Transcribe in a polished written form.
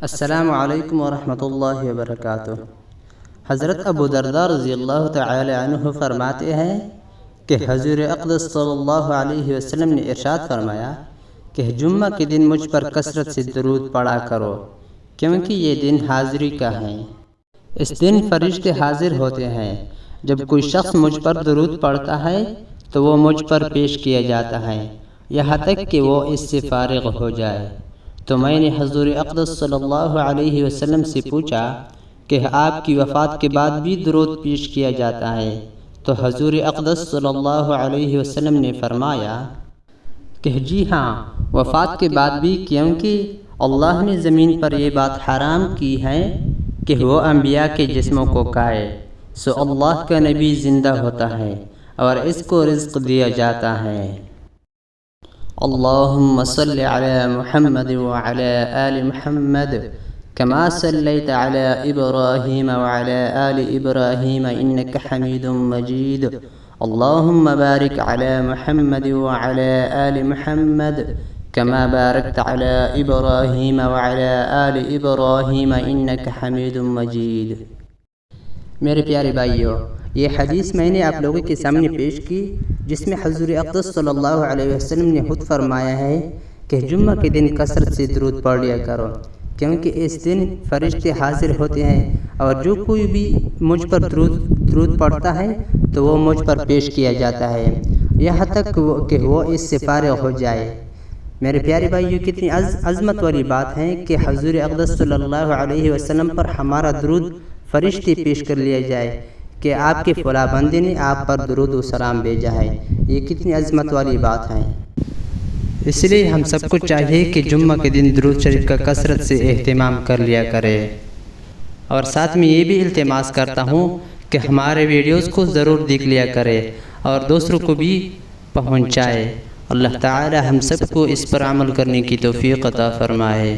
السلام علیکم ورحمۃ اللہ وبرکاتہ۔ حضرت ابو درداء رضی اللہ تعالی عنہ فرماتے ہیں کہ حضور اقدس صلی اللہ علیہ وسلم نے ارشاد فرمایا کہ جمعہ کے دن مجھ پر کثرت سے درود پڑھا کرو، کیونکہ یہ دن حاضری کا ہے۔ اس دن فرشتے حاضر ہوتے ہیں۔ جب کوئی شخص مجھ پر درود پڑھتا ہے تو وہ مجھ پر پیش کیا جاتا ہے یہاں تک کہ وہ اس سے فارغ ہو جائے۔ تو میں نے حضور اقدس صلی اللہ علیہ وسلم سے پوچھا کہ آپ کی وفات کے بعد بھی درود پیش کیا جاتا ہے؟ تو حضور اقدس صلی اللہ علیہ وسلم نے فرمایا کہ جی ہاں، وفات کے بعد بھی، کیونکہ اللہ نے زمین پر یہ بات حرام کی ہے کہ وہ انبیاء کے جسموں کو کھائے، سو اللہ کا نبی زندہ ہوتا ہے اور اس کو رزق دیا جاتا ہے۔ اللہم صلی علی محمد وعلی آل محمد كما صليت على إبراهيم وعلى آل إبراهيم إنك حميد مجيد اللهم بارك على محمد وعلى آل محمد كما باركت على إبراهيم وعلى آل إبراهيم إنك حميد مجيد۔ میرے پیارے بھائیو، یہ حدیث میں نے آپ لوگوں کے سامنے پیش کی، جس میں حضور اقدس صلی اللہ علیہ وسلم نے خود فرمایا ہے کہ جمعہ کے دن کثرت سے درود پڑھ لیا کرو، کیونکہ اس دن فرشتے حاضر ہوتے ہیں اور جو کوئی بھی مجھ پر درود پڑھتا ہے تو وہ مجھ پر پیش کیا جاتا ہے یہاں تک کہ وہ اس سے فارغ ہو جائے۔ میرے پیارے بھائیو، کتنی عظمت والی بات ہے کہ حضور اقدس صلی اللہ علیہ وسلم پر ہمارا درود فرشتے پیش کر لیا جائے کہ آپ کے فلاں بندے نے آپ پر درود و سلام بھیجا ہے۔ یہ کتنی عظمت والی بات ہے۔ اس لیے ہم سب کو چاہیے کہ جمعہ کے دن درود شریف کا کثرت سے اہتمام کر لیا کرے، اور ساتھ میں یہ بھی التماس کرتا ہوں کہ ہمارے ویڈیوز کو ضرور دیکھ لیا کرے اور دوسروں کو بھی پہنچائے۔ اللہ تعالی ہم سب کو اس پر عمل کرنے کی توفیق عطا فرمائے۔